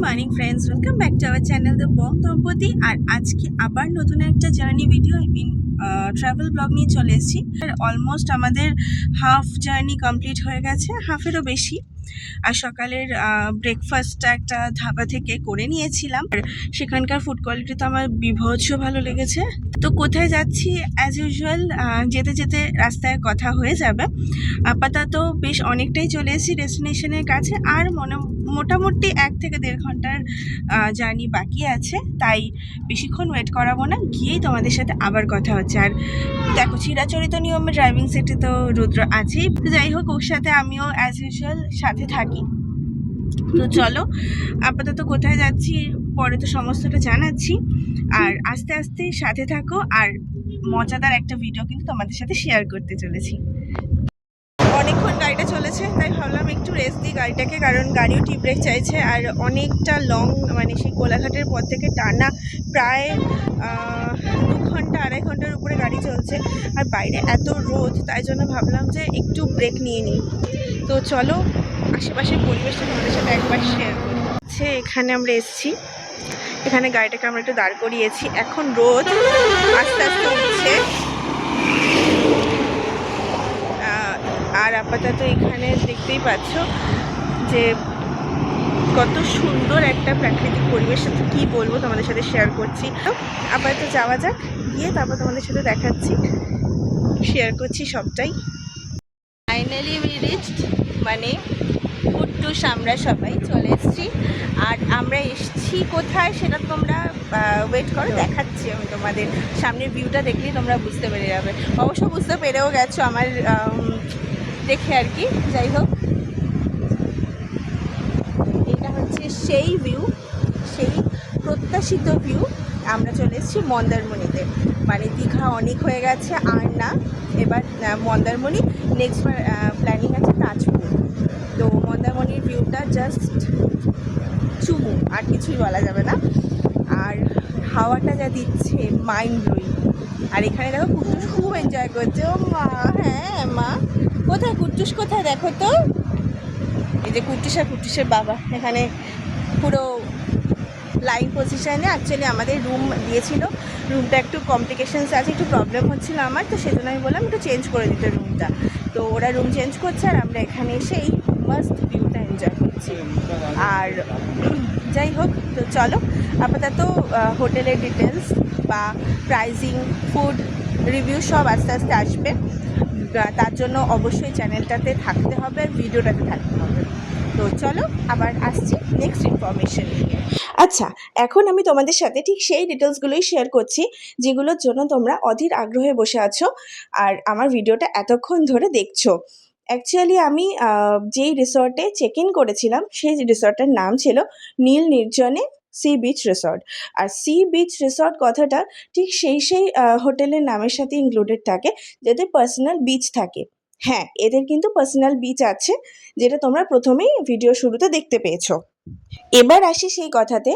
Morning friends, welcome back to our channel the Bong Dampati. আর আজকে আবার নতুন একটা জার্নি ভিডিও ট্রাভেল ব্লগ নিয়ে চলে এসেছি। অলমোস্ট আমাদের হাফ জার্নি কমপ্লিট হয়ে গেছে, হাফেরও বেশি। আর সকালের ব্রেকফাস্টটা একটা ধাবা থেকে করে নিয়েছিলাম। আর সেখানকার ফুড কোয়ালিটি তো আমার বিভৎস ভালো লেগেছে। তো কোথায় যাচ্ছি অ্যাজ ইউজুয়াল যেতে যেতে রাস্তায় কথা হয়ে যাবে। আপাতত বেশ অনেকটাই চলে এসেছি ডেস্টিনেশনের কাছে, আর মোটামুটি 1 থেকে 1.5 ঘন্টার জার্নি বাকি আছে। তাই বেশিক্ষণ ওয়েট করাবো না, গিয়েই তোমাদের সাথে আবার কথা হচ্ছে। আর দেখো, চিরাচরিত নিয়মে ড্রাইভিং সিটে তো রুদ্র আছেই, যাই হোক ওর সাথে আমিও অ্যাজ ইউজুয়াল সাথে থাকি। তো চলো, আপাতত কোথায় যাচ্ছি পরে তো সমস্তটা জানাচ্ছি। আর আস্তে আস্তে সাথে থাকো, আর মজাদার একটা ভিডিও কিন্তু তোমাদের সাথে শেয়ার করতে চলেছি। অনেকক্ষণ গাড়িটা চলেছে, তাই ভাবলাম একটু রেস্ট দিই গাড়িটাকে, কারণ গাড়িও টি ব্রেক চাইছে। আর অনেকটা লং, মানে সেই কোলাঘাটের পর থেকে টানা প্রায় 2 ঘন্টা 2.5 ঘন্টার উপরে গাড়ি চলছে। আর বাইরে এত রোদ, তাই জন্য ভাবলাম যে একটু ব্রেক নিয়ে নিই। তো চলো, আশেপাশের পরিবেশটা তোমাদের সাথে একবার শেয়ার করি। এখানে আমরা এসেছি, এখানে গাড়িটাকে আমরা একটু দাঁড় করিয়েছি। এখন রোদ আস্তে আস্তে উঠছে। আর আপাতত এখানে দেখতেই পাচ্ছ যে কত সুন্দর একটা প্রাকৃতিক পরিবেশ, কি বলবো তোমাদের সাথে শেয়ার করছি। তো আপাতত যাওয়া যাক, গিয়ে তারপর তোমাদের সাথে দেখাচ্ছি, শেয়ার করছি সবটাই। ফাইনালি উই রিচড, মানে কুট্টুস আমরা সবাই চলে এসেছি। আর আমরা এসেছি কোথায় সেটা তোমরা ওয়েট করো, দেখাচ্ছি আমি তোমাদের। সামনের ভিউটা দেখলেই তোমরা বুঝতে পেরে যাবে। অবশ্য বুঝতে পেরেও গেছো আমার দেখে আর কি। যাই হোক, এটা হচ্ছে সেই ভিউ, সেই প্রত্যাশিত ভিউ। আমরা চলে এসেছি মন্দারমণিতে। মানে দীঘা অনেক হয়ে গেছে, আর না, এবার মন্দারমণি। নেক্সট প্ল্যানিং আছে তাজপুর। তো মন্দারমণির ভিউটা জাস্ট চুমু, আর কিছুই বলা যাবে না। আর হাওয়াটা যা দিচ্ছে মাইন্ড ব্লোয়িং। আর এখানে দেখো কুট্টুস খুব এনজয় করছে। ও মা, হ্যাঁ মা, কোথায় কুট্টুস, কোথায় দেখো তো। এই যে কুট্টুস আর কুট্টুসের বাবা এখানে পুরো লাইন পজিশানে। অ্যাকচুয়ালি আমাদের রুম দিয়েছিল, রুমটা একটু কমপ্লিকেশনস আছে, একটু প্রবলেম হচ্ছিলো আমার, তো সেজন্য আমি বললাম একটু চেঞ্জ করে দিতে রুমটা। তো ওরা রুম চেঞ্জ করছে, আর আমরা এখানে এসে এই মাস্ট ভিউটা এনজয় করছি। আর যাই হোক, তো চলো আপাতত হোটেলের ডিটেলস বা প্রাইজিং, ফুড রিভিউ সব আস্তে আস্তে আসবে। তার জন্য অবশ্যই চ্যানেলটাতে থাকতে হবে, ভিডিওটাতে থাকতে হবে। তো চলো আবার আসছি নেক্সট ইনফরমেশন নিয়ে। আচ্ছা, এখন আমি তোমাদের সাথে ঠিক সেই ডিটেলসগুলোই শেয়ার করছি যেগুলোর জন্য তোমরা অধীর আগ্রহে বসে আছো আর আমার ভিডিওটা এতক্ষণ ধরে দেখছো। অ্যাকচুয়ালি আমি যেই রিসর্টে চেক ইন করেছিলাম, সেই রিসর্টের নাম ছিল নীল নির্জনে সি বিচ রিসর্ট। আর সি বিচ রিসর্ট কথাটা ঠিক সেই হোটেলের নামের সাথে ইনক্লুডেড থাকে, যাতে পার্সোনাল বিচ থাকে। হ্যাঁ, এদের কিন্তু পার্সোনাল বিচ আছে, যেটা তোমরা প্রথমেই ভিডিও শুরুতে দেখতে পেয়েছো। এবার আসি সেই কথাতে,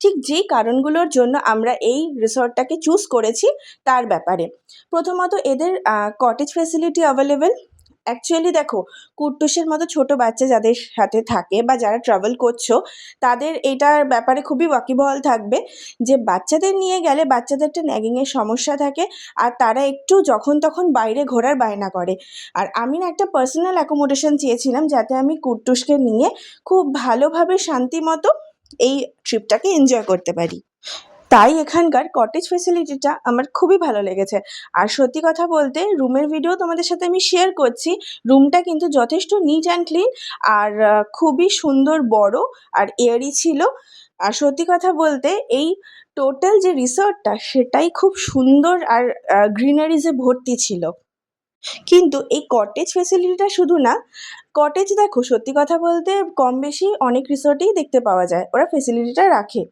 ঠিক যেই কারণগুলোর জন্য আমরা এই রিসর্টটাকে চুজ করেছি তার ব্যাপারে। প্রথমত, এদের কটেজ ফ্যাসিলিটি অ্যাভেলেবেল। অ্যাকচুয়ালি দেখো, কুট্টুসের মতো ছোট বাচ্চা যাদের সাথে থাকে বা যারা ট্রাভেল করছো, তাদের এটার ব্যাপারে খুবই ওয়াকিবহাল থাকবে যে বাচ্চাদের নিয়ে গেলে বাচ্চাদের একটা ন্যাগিংয়ের সমস্যা থাকে, আর তারা একটু যখন তখন বাইরে ঘোরার বায়না করে। আর আমি না একটা পার্সোনাল অ্যাকোমোডেশন চেয়েছিলাম, যাতে আমি কুট্টুসকে নিয়ে খুব ভালোভাবে শান্তি মতো এই ট্রিপটাকে এনজয় করতে পারি। তাই এখানকার কটেজ ফেসিলিটিটা আমার খুবই ভালো লেগেছে। আর সত্যি কথা বলতে, রুমের ভিডিও তোমাদের সাথে আমি শেয়ার করছি। রুমটা কিন্তু যথেষ্ট নিট অ্যান্ড ক্লিন, আর খুবই সুন্দর, বড় আর এয়ারি ছিল। আর সত্যি কথা বলতে, এই টোটাল যে রিসর্টটা সেটাই খুব সুন্দর আর গ্রিনারিজে ভর্তি ছিল। কিন্তু এই কটেজ ফেসিলিটিটা শুধু না, কটেজ দেখো সত্যি কথা বলতে কম বেশি অনেক রিসর্টেই দেখতে পাওয়া যায়, ওরা ফেসিলিটিটা রাখে।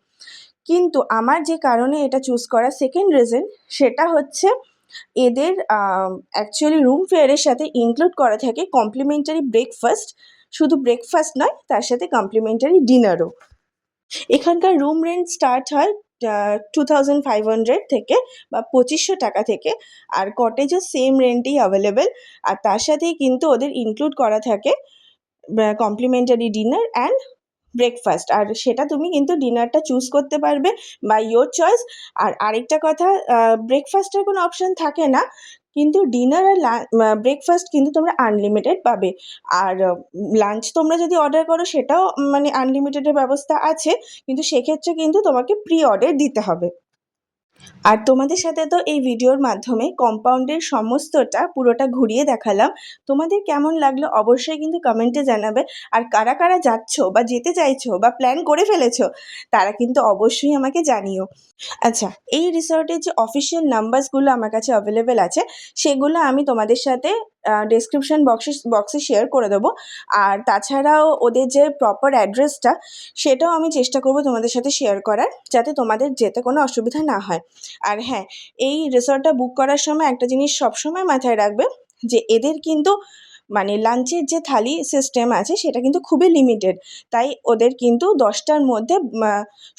কিন্তু আমার যে কারণে এটা চুজ করা সেকেন্ড রিজন, সেটা হচ্ছে এদের অ্যাকচুয়ালি রুম ফেয়ারের সাথে ইনক্লুড করা থাকে কমপ্লিমেন্টারি ব্রেকফাস্ট। শুধু ব্রেকফাস্ট নয়, তার সাথে কমপ্লিমেন্টারি ডিনারও। এখানকার রুম রেন্ট স্টার্ট হয় 2500 থেকে বা 2500 টাকা থেকে। আর কটেজও সেম রেন্টেই অ্যাভেলেবেল। আর তার সাথেই কিন্তু ওদের ইনক্লুড করা থাকে কমপ্লিমেন্টারি ডিনার অ্যান্ড ব্রেকফাস্ট, আর সেটা তুমি কিন্তু ডিনারটা চুজ করতে পারবে বাই ইয়োর চয়েস। আর আরেকটা কথা, ব্রেকফাস্টের কোনো অপশান থাকে না, কিন্তু ডিনার আর ব্রেকফাস্ট কিন্তু তোমরা আনলিমিটেড পাবে। আর লাঞ্চ তোমরা যদি অর্ডার করো সেটাও মানে আনলিমিটেডের ব্যবস্থা আছে, কিন্তু সেক্ষেত্রে কিন্তু তোমাকে প্রি অর্ডার দিতে হবে। আর তোমাদের সাথে তো এই ভিডিওর মাধ্যমে কম্পাউন্ডের সমস্তটা পুরোটা ঘুরিয়ে দেখালাম। তোমাদের কেমন লাগলো অবশ্যই কিন্তু কমেন্টে জানাবে। আর কারা কারা যাচ্ছ বা যেতে চাইছো বা প্ল্যান করে ফেলেছো তারা কিন্তু অবশ্যই আমাকে জানিও। আচ্ছা, এই রিসর্টের যে অফিসিয়াল নাম্বারসগুলো আমার কাছে অ্যাভেলেবেল আছে সেগুলো আমি তোমাদের সাথে ডেসক্রিপশন বক্সে শেয়ার করে দেবো। আর তাছাড়াও ওদের যে প্রপার অ্যাড্রেসটা সেটাও আমি চেষ্টা করব তোমাদের সাথে শেয়ার করার, যাতে তোমাদের যেতে কোনো অসুবিধা না হয়। আর হ্যাঁ, এই রিসর্টটা বুক করার সময় একটা জিনিস সবসময় মাথায় রাখবে, যে এদের কিন্তু মানে লাঞ্চের যে থালি সিস্টেম আছে সেটা কিন্তু খুবই লিমিটেড। তাই ওদের কিন্তু 10টার মধ্যে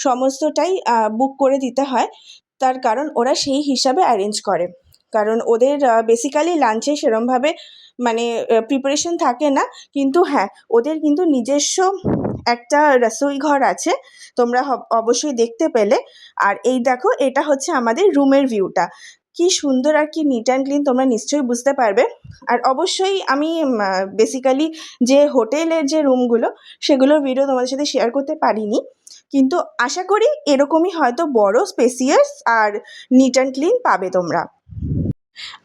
সমস্তটাই বুক করে দিতে হয়। তার কারণ ওরা সেই হিসাবে অ্যারেঞ্জ করে, কারণ ওদের বেসিক্যালি লাঞ্চে সেরমভাবে মানে প্রিপারেশন থাকে না। কিন্তু হ্যাঁ, ওদের কিন্তু নিজস্ব একটা রসোই ঘর আছে, তোমরা অবশ্যই দেখতে পেলে। আর এই দেখো, এটা হচ্ছে আমাদের রুমের ভিউটা, কি সুন্দর আর কি নিট অ্যান্ড ক্লিন, তোমরা নিশ্চয়ই বুঝতে পারবে। আর অবশ্যই আমি বেসিক্যালি যে হোটেলের যে রুমগুলো সেগুলোর ভিডিও তোমাদের সাথে শেয়ার করতে পারিনি, কিন্তু আশা করি এরকমই হয়তো বড়, স্পেসিয়াস আর নিট অ্যান্ড ক্লিন পাবে তোমরা।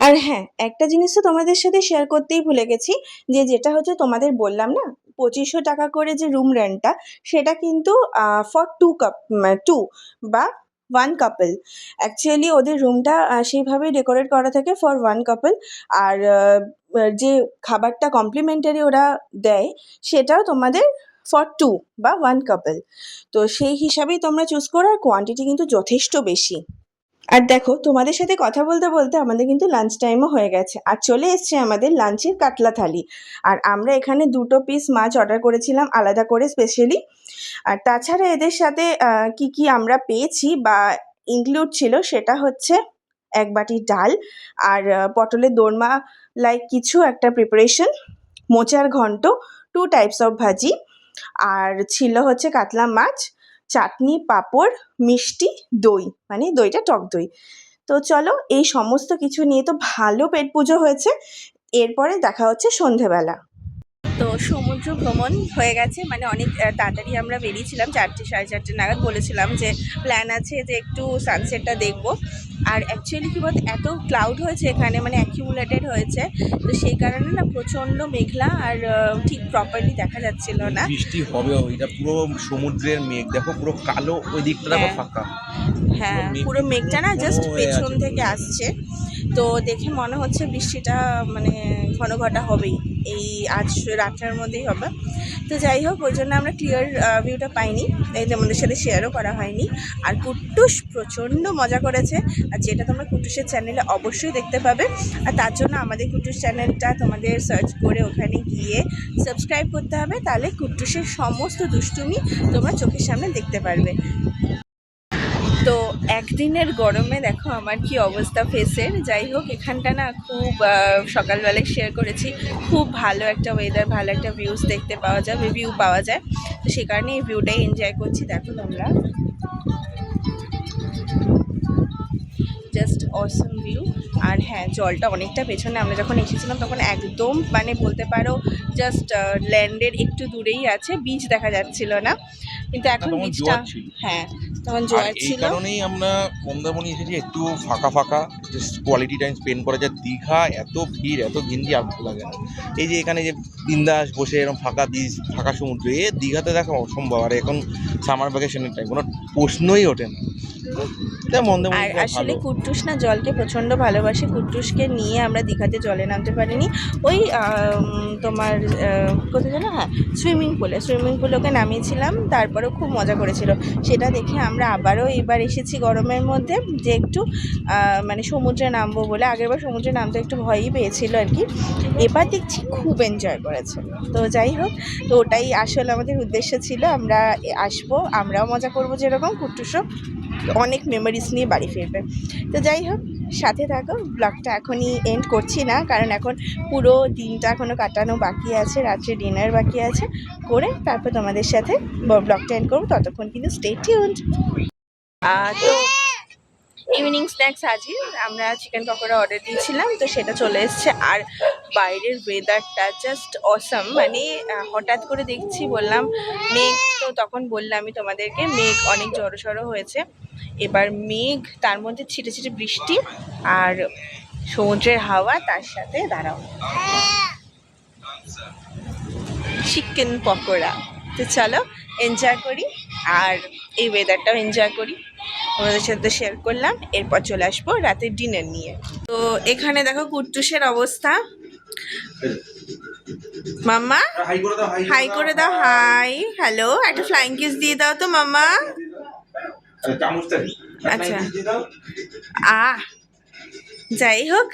আর হ্যাঁ, একটা জিনিস তো তোমাদের সাথে শেয়ার করতেই ভুলে গেছি, যেটা হচ্ছে তোমাদের বললাম না 2500 টাকা করে যে রুম রেন্টটা, সেটা কিন্তু ফর টু বা ওয়ান কাপল। অ্যাকচুয়ালি ওদের রুমটা সেইভাবেই ডেকোরেট করা থাকে ফর ওয়ান কাপল। আর যে খাবারটা কমপ্লিমেন্টারি ওরা দেয় সেটাও তোমাদের ফর টু বা ওয়ান কাপল। তো সেই হিসাবেই তোমরা চুজ করো, আর কোয়ান্টিটি কিন্তু যথেষ্ট বেশি। আর দেখো, তোমাদের সাথে কথা বলতে বলতে আমাদের কিন্তু লাঞ্চ টাইমও হয়ে গেছে, আর চলে এসছে আমাদের লাঞ্চের কাতলা থালি। আর আমরা এখানে 2 পিস মাছ অর্ডার করেছিলাম আলাদা করে স্পেশালি। আর তাছাড়া এদের সাথে কি কি আমরা পেয়েছি বা ইনক্লুড ছিল সেটা হচ্ছে 1 বাটি ডাল, আর পটলের দোরমা লাইক কিছু একটা প্রিপারেশন, মোচার ঘন্ট, 2 টাইপস অফ ভাজি, আর ছিল হচ্ছে কাতলা মাছ, চাটনি, পাঁপড়, মিষ্টি, দই, মানে দইটা টক দই। তো চলো, এই সমস্ত কিছু নিয়ে তো ভালো পেট পুজো হয়েছে। এরপরে দেখা হচ্ছে সন্ধেবেলা। তো সমুদ্র ভ্রমণ হয়ে গেছে, মানে অনেক তাড়াতাড়ি আমরা বেরিয়েছিলাম, 4টে 4:30 নাগাদ বলেছিলাম যে প্ল্যান আছে যে একটু সানসেটটা দেখবো। আর অ্যাকচুয়ালি কী বলতো, এত ক্লাউড হয়েছে এখানে, মানে অ্যাকিউমুলেটেড হয়েছে, তো সেই কারণে না প্রচণ্ড মেঘলা, আর ঠিক প্রপারলি দেখা যাচ্ছিল না। বৃষ্টি হবে, এটা পুরো সমুদ্রের মেঘ দেখো, পুরো কালো, ওই দিকটা দেখো ফাঁকা। হ্যাঁ, পুরো মেঘটা না জাস্ট পেছন থেকে আসছে, তো দেখে মনে হচ্ছে বৃষ্টিটা মানে ঘন ঘটা হবেই, এই আজ রাতটার মধ্যেই হবে। তো যাই হোক, ওই জন্য আমরা ক্লিয়ার ভিউটা পাইনি, তাই তোমাদের সাথে শেয়ারও করা হয়নি। আর কুট্টুস প্রচণ্ড মজা করেছে, আর যেটা তোমরা কুট্টুসের চ্যানেলে অবশ্যই দেখতে পাবে। আর তার জন্য আমাদের কুট্টুস চ্যানেলটা তোমাদের সার্চ করে ওখানে গিয়ে সাবস্ক্রাইব করতে হবে, তাহলে কুট্টুসের সমস্ত দুষ্টুমি তোমরা চোখের সামনে দেখতে পারবে। তো একদিনের গরমে দেখো আমার কি অবস্থা ফেসের। যাই হোক, এখানটা না খুব সকালবেলায় শেয়ার করেছি, খুব ভালো একটা ওয়েদার, ভালো একটা ভিউ পাওয়া যায়, তো সে কারণে এই ভিউটাই এনজয় করছি। দেখো তোমরা, জাস্ট অসম ভিউ। আর হ্যাঁ, জলটা অনেকটা পেছনে, আমরা যখন এসেছিলাম তখন একদম মানে বলতে পারো জাস্ট ল্যান্ডের একটু দূরেই আছে, বিচ দেখা যাচ্ছিল না, কিন্তু এখন বিচটা, হ্যাঁ তখন জোয়ার ছিল। এই কারণেই আমরা মন্দারমণি এসেছি, একটু ফাঁকা ফাঁকা, জাস্ট কোয়ালিটি টাইম স্পেন্ড করা যায়। দীঘা এত ভিড়, এত ঘিঞ্জি আর ভালো লাগে না। এই যে এখানে যে বিন্দাস বসে এরকম ফাঁকা বিচ, ফাঁকা সমুদ্র, দীঘাতে দেখা অসম্ভব। আর এখন সামার ভ্যাকেশনের টাইম, কোনো প্রশ্নই ওঠে না। আর আসলে কুট্টুস না জলকে প্রচণ্ড ভালোবাসে, কুট্টুসকে নিয়ে আমরা দীঘাতে জলে নামতে পারিনি। ওই তোমার কোথায় যেন, হ্যাঁ সুইমিং পুলে ওকে নামিয়েছিলাম, তারপরেও খুব মজা করেছিল। সেটা দেখে আমরা আবারও এবার এসেছি গরমের মধ্যে, যে একটু মানে সমুদ্রে নামবো বলে। আগেরবার সমুদ্রে নামতে একটু ভয়ই পেয়েছিল আর কি, এবার দেখছি খুব এনজয় করেছে। তো যাই হোক, তো ওটাই আসলে আমাদের উদ্দেশ্য ছিল, আমরা আসবো, আমরাও মজা করবো যেরকম, কুট্টুসও অনেক মেমোরিজ নিয়ে বাড়ি ফিরবে। তো যাই হোক, সাথে থাকো। ব্লগটা এখনই এন্ড করছি না, কারণ এখন পুরো দিনটা এখনও কাটানো বাকি আছে, রাত্রে ডিনার বাকি আছে, করে তারপর তোমাদের সাথে ব্লগটা এন্ড করবো। ততক্ষণ কিন্তু স্টে টিউনড। তো ইভিনিং স্ন্যাক্স আজই আমরা চিকেন পকোড়া অর্ডার দিয়েছিলাম, তো সেটা চলে এসছে। আর বাইরের ওয়েদারটা জাস্ট অসাম, মানে হঠাৎ করে দেখছি, বললাম মেঘ, তো তখন বললাম আমি তোমাদেরকে মেঘ অনেক জড়সড় হয়েছে। এবার মেঘ, তার মধ্যে ছিটে ছিটে বৃষ্টি আর সমুদ্রের হাওয়া, তার সাথে দাঁড়াও চিকেন পকোড়া। তো চলো এনজয় করি, আর এই ওয়েদারটাও এনজয় করি, তোমাদের সাথে শেয়ার করলাম। এরপর চলে আসবো রাতের ডিনার নিয়ে। তো এখানে দেখো কুট্টুসের অবস্থা। মাম্মা হাই করে দাও, হাই, হ্যালো, একটা ফ্লাইং কিস দিয়ে দাও তো মাম্মা। আচ্ছা, যাই হোক,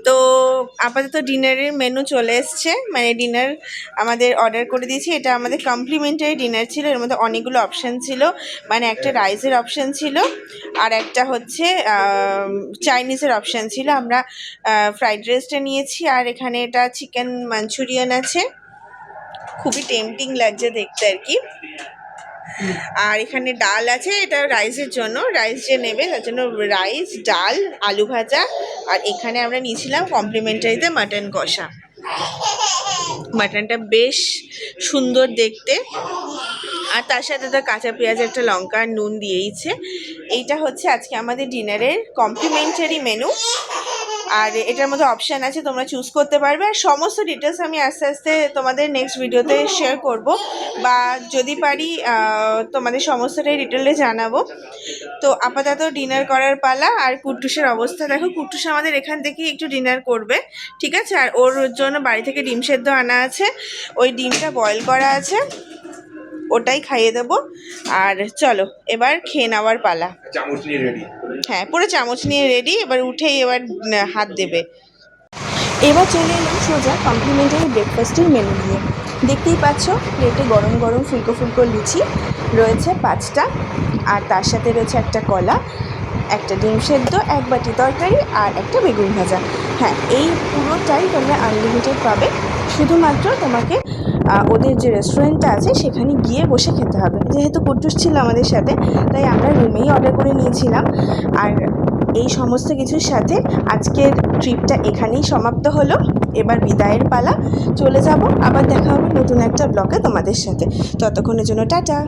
তো আপাতত ডিনারের মেনু চলে এসছে, মানে ডিনার আমাদের অর্ডার করে দিয়েছি। এটা আমাদের কমপ্লিমেন্টারি ডিনার ছিল, এর মধ্যে অনেকগুলো অপশান ছিল, মানে একটা রাইসের অপশান ছিল, আর একটা হচ্ছে চাইনিজের অপশান ছিল। আমরা ফ্রাইড রাইসটা নিয়েছি, আর এখানে এটা চিকেন মাঞ্চুরিয়ান আছে, খুবই টেম্পটিং লাগছে দেখতে আর কি। আর এখানে ডাল আছে, এটা রাইসের জন্য, রাইস যে নেবে তার জন্য রাইস, ডাল, আলু ভাজা। আর এখানে আমরা নিয়েছিলাম কমপ্লিমেন্টারিতে মাটন কষা। মাটনটা বেশ সুন্দর দেখতে, আর তার সাথে তো কাঁচা পেঁয়াজ, একটা লঙ্কা, আর নুন দিয়েইছে। এইটা হচ্ছে আজকে আমাদের ডিনারের কমপ্লিমেন্টারি মেনু। আর এটার মধ্যে অপশান আছে, তোমরা চুজ করতে পারবে। আর সমস্ত ডিটেলস আমি আস্তে আস্তে তোমাদের নেক্সট ভিডিওতে শেয়ার করব, বা যদি পারি তোমাদের সমস্তটাই ডিটেলে জানাবো। তো আপাতত ডিনার করার পালা। আর কুট্টুসের অবস্থা দেখো, কুট্টুস আমাদের এখান থেকেই একটু ডিনার করবে, ঠিক আছে। আর ওর জন্য বাড়ি থেকে ডিম সেদ্ধ আনা আছে, ওই ডিমটা বয়েল করা আছে, ওটাই খাইয়ে দেবো। আর চলো এবার খেয়ে নেওয়ার পালা। চামচ নিয়ে রেডি। হ্যাঁ, পুরো চামচ নিয়ে রেডি, এবার উঠেই এবার হাত দেবে। এবার চলে এলাম সোজা কমপ্লিমেন্টারি ব্রেকফাস্টের মেনু নিয়ে। দেখতেই পাচ্ছ প্লেটে গরম গরম ফুলকো ফুলকো লুচি রয়েছে 5টা, আর তার সাথে রয়েছে একটা কলা, একটা ডিম সেদ্ধ, এক বাটি তরকারি, আর একটা বেগুন ভাজা। হ্যাঁ, এই পুরোটাই তোমরা আনলিমিটেড পাবে, শুধুমাত্র তোমাকে ওদের যে রেস্টুরেন্টটা আছে সেখানে গিয়ে বসে খেতে হবে। যেহেতু কুট্টুস ছিল আমাদের সাথে, তাই আমরা রুমেই অর্ডার করে নিয়েছিলাম। আর এই সমস্ত কিছুর সাথে আজকের ট্রিপটা এখানেই সমাপ্ত হলো। এবার বিদায়ের পালা, চলে যাব, আবার দেখা হবে নতুন একটা ব্লগে তোমাদের সাথে। ততক্ষণের জন্য টাটা।